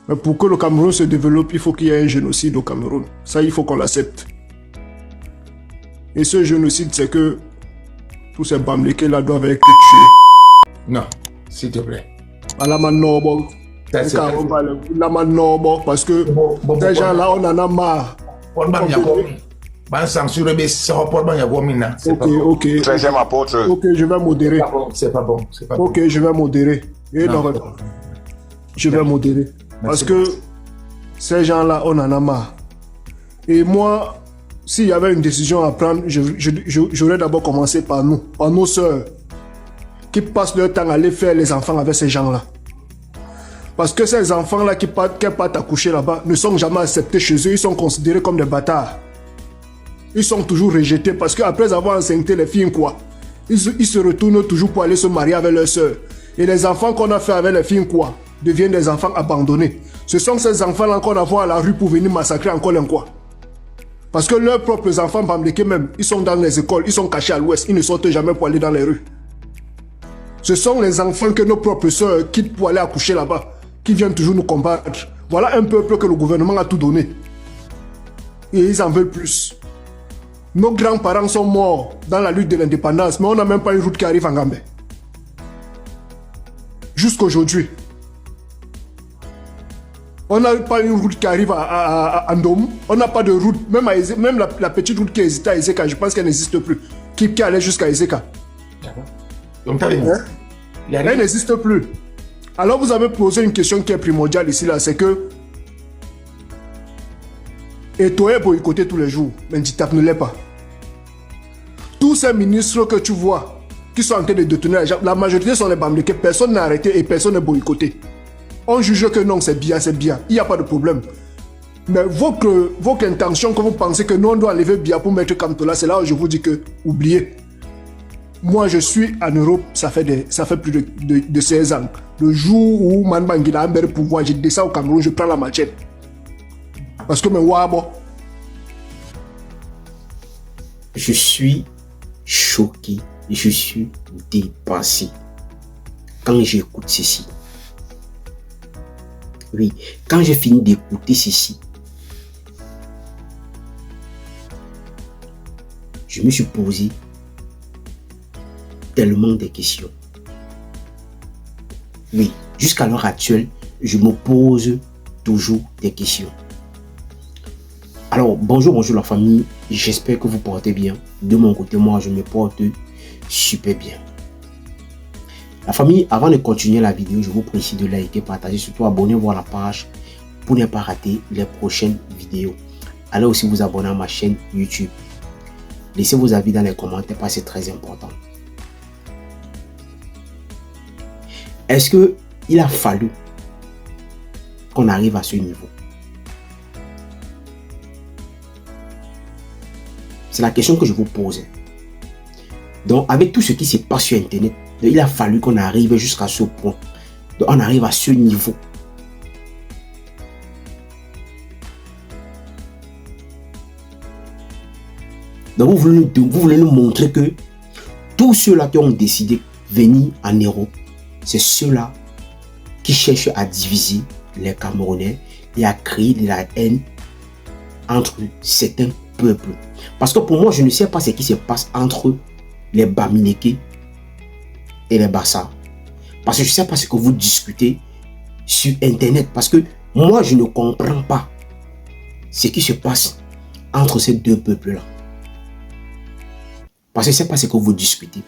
Mais pour que le Cameroun se développe, il faut qu'il y ait un génocide au Cameroun. Ça, il faut qu'on l'accepte. Et ce génocide, c'est que tous ces Bamlékés là doivent être tués. Non, s'il te plaît. Parce que ces gens-là, on en a marre. Ok. Très apôtre. Ok, je vais modérer. C'est pas bon. Ok, je vais modérer. Je vais modérer. Parce que ces gens-là, on en a marre. Et moi, s'il y avait une décision à prendre, j'aurais d'abord commencé par nous, par nos sœurs, qui passent leur temps à aller faire les enfants avec ces gens-là. Parce que ces enfants-là qui partent accoucher là-bas ne sont jamais acceptés chez eux, ils sont considérés comme des bâtards. Ils sont toujours rejetés parce qu'après avoir enceinté les filles, quoi, ils se retournent toujours pour aller se marier avec leurs sœurs. Et les enfants qu'on a fait avec les filles, quoi, deviennent des enfants abandonnés. Ce sont ces enfants-là qu'on a vus à la rue pour venir massacrer encore un quoi. Parce que leurs propres enfants bamlékés même, ils sont dans les écoles, ils sont cachés à l'ouest, ils ne sortent jamais pour aller dans les rues. Ce sont les enfants que nos propres sœurs quittent pour aller accoucher là-bas, qui viennent toujours nous combattre. Voilà un peuple que le gouvernement a tout donné. Et ils en veulent plus. Nos grands-parents sont morts dans la lutte de l'indépendance, mais on n'a même pas une route qui arrive en Gambie. Jusqu'aujourd'hui. On n'a pas une route qui arrive à Ndom. On n'a pas de route. Même la petite route qui hésitait à Ezeka, je pense qu'elle n'existe plus. Qui allait jusqu'à Ezeka. Donc, elle n'existe plus. Alors vous avez posé une question qui est primordiale ici, là, c'est que Eto'o est boycotté tous les jours, mais Nditap ne l'est pas. Tous ces ministres que tu vois, qui sont en train de détenir les gens, la majorité sont les Bamlékés, personne n'a arrêté et personne n'est boycotté. On juge que non, c'est bien, il n'y a pas de problème. Mais votre intention, que vous pensez que nous on doit enlever Biya pour mettre Kamtola, c'est là où je vous dis que, oubliez. Moi, je suis en Europe, ça fait plus de 16 ans. Le jour où Manbangila a un bel pouvoir, je descends au Cameroun, je prends la machette. Parce que, mais wabo. Je suis choqué, je suis dépassé quand j'écoute ceci. Oui, quand j'ai fini d'écouter ceci, je me suis posé tellement de questions. Oui, jusqu'à l'heure actuelle, je me pose toujours des questions. Alors, bonjour la famille, j'espère que vous portez bien. De mon côté, moi, je me porte super bien. La famille, avant de continuer la vidéo, je vous prie de liker, partager, surtout abonnez-vous à la page pour ne pas rater les prochaines vidéos. Allez aussi vous abonner à ma chaîne YouTube. Laissez vos avis dans les commentaires parce que c'est très important. Est-ce qu'il a fallu qu'on arrive à ce niveau? C'est la question que je vous pose. Donc, avec tout ce qui se passe sur Internet, il a fallu qu'on arrive jusqu'à ce point. Donc, on arrive à ce niveau. Donc, vous voulez nous montrer que tous ceux-là qui ont décidé de venir en Europe, c'est ceux-là qui cherchent à diviser les Camerounais et à créer de la haine entre certains peuples. Parce que pour moi, je ne sais pas ce qui se passe entre les Bamileke et les Bassa. Parce que je ne sais pas ce que vous discutez sur Internet. Parce que moi, je ne comprends pas ce qui se passe entre ces deux peuples-là. Parce que je ne sais pas ce que vous discutez.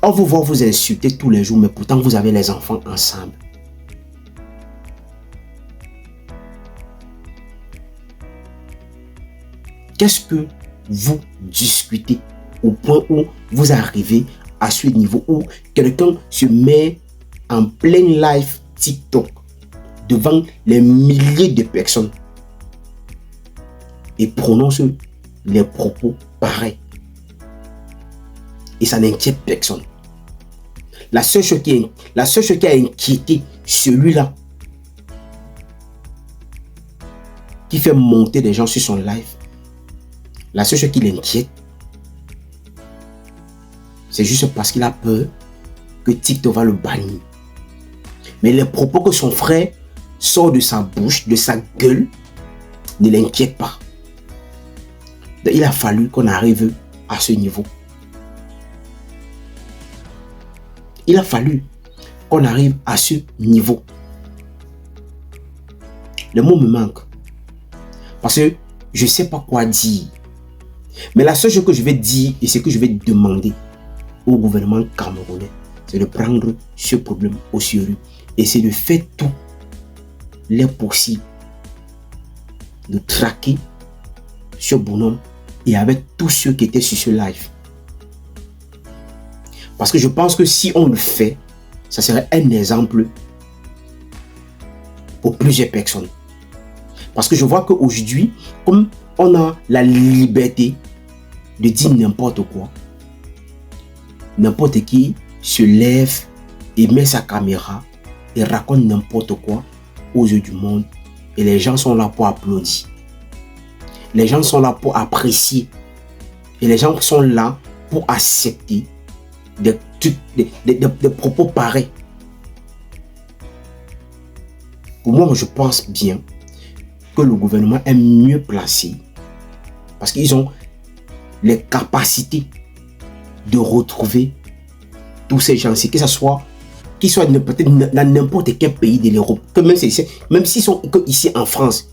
On vous voit vous insulter tous les jours, mais pourtant vous avez les enfants ensemble. Qu'est-ce que vous discutez au point où vous arrivez à ce niveau où quelqu'un se met en plein live TikTok devant les milliers de personnes et prononce les propos pareils. Et ça n'inquiète personne. La seule chose qui a inquiété celui-là qui fait monter des gens sur son live, la seule chose qui l'inquiète, c'est juste parce qu'il a peur que TikTok va le bannir. Mais les propos que son frère sort de sa bouche, de sa gueule, ne l'inquiète pas. Donc, il a fallu qu'on arrive à ce niveau. Il a fallu qu'on arrive à ce niveau. Le mot me manque. Parce que je ne sais pas quoi dire. Mais la seule chose que je vais dire et ce que je vais demander au gouvernement camerounais, c'est de prendre ce problème au sérieux et c'est de faire tout les possible de traquer ce bonhomme et avec tous ceux qui étaient sur ce live. Parce que je pense que si on le fait, ça serait un exemple pour plusieurs personnes. Parce que je vois qu'aujourd'hui, comme on a la liberté de dire n'importe quoi, n'importe qui se lève et met sa caméra et raconte n'importe quoi aux yeux du monde. Et les gens sont là pour applaudir. Les gens sont là pour apprécier. Et les gens sont là pour accepter des propos pareils. Pour moi, je pense bien que le gouvernement est mieux placé parce qu'ils ont les capacités de retrouver tous ces gens-ci, que ce soit qu'ils soient peut-être dans n'importe quel pays de l'Europe, que même s'ils sont ici en France,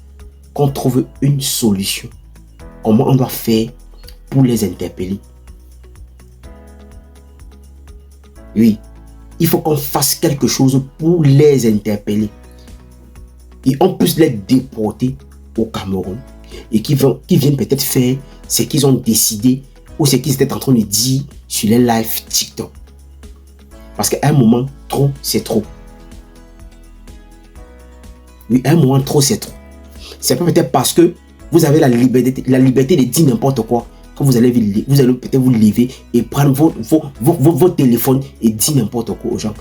qu'on trouve une solution. Comment on doit faire pour les interpeller? Oui, il faut qu'on fasse quelque chose pour les interpeller. Et on puisse les déporter au Cameroun. Et qui viennent peut-être faire ce qu'ils ont décidé ou ce qu'ils étaient en train de dire sur les lives TikTok. Parce qu'à un moment, trop, c'est trop. Oui, à un moment, trop, c'est trop. C'est peut-être parce que vous avez la liberté de dire n'importe quoi que vous allez peut-être vous lever et prendre vos téléphones et dire n'importe quoi aux gens.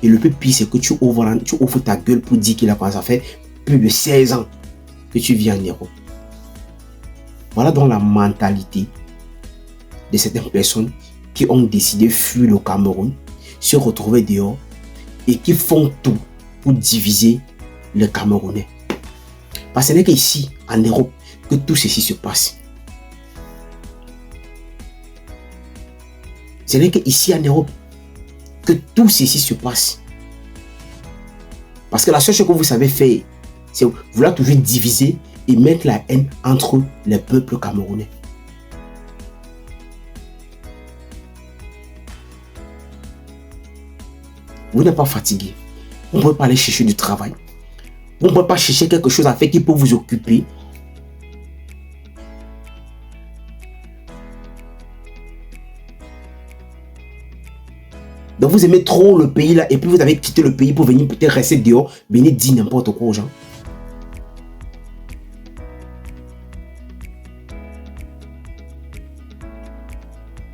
Et le plus pire, c'est que tu ouvres ta gueule pour dire qu'il a commencé à faire plus de 16 ans que tu vis en Europe. Voilà donc la mentalité de certaines personnes qui ont décidé de fuir le Cameroun, se retrouver dehors et qui font tout pour diviser les Camerounais. Parce que ce n'est qu'ici, en Europe, que tout ceci se passe. Ce n'est qu'ici, en Europe, que tout ceci se passe. Parce que la seule chose que vous savez faire, c'est vouloir toujours diviser et mettre la haine entre les peuples camerounais. Vous n'êtes pas fatigué. Vous ne pouvez pas aller chercher du travail. Vous ne pouvez pas chercher quelque chose à faire qui peut vous occuper. Donc vous aimez trop le pays là et puis vous avez quitté le pays pour venir peut-être rester dehors, venir dire n'importe quoi aux gens.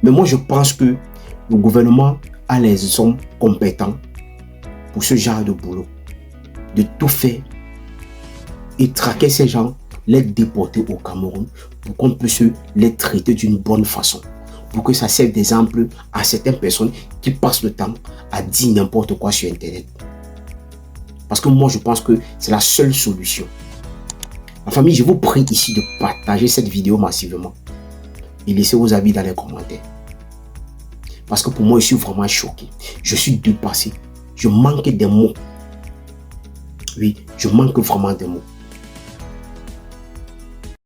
Mais moi je pense que le gouvernement a les hommes compétents pour ce genre de boulot. De tout faire et traquer ces gens, les déporter au Cameroun pour qu'on puisse les traiter d'une bonne façon. Pour que ça serve d'exemple à certaines personnes qui passent le temps à dire n'importe quoi sur Internet. Parce que moi, je pense que c'est la seule solution. Ma famille, je vous prie ici de partager cette vidéo massivement et laissez vos avis dans les commentaires. Parce que pour moi, je suis vraiment choqué. Je suis dépassé. Je manque des mots. Oui, je manque vraiment des mots.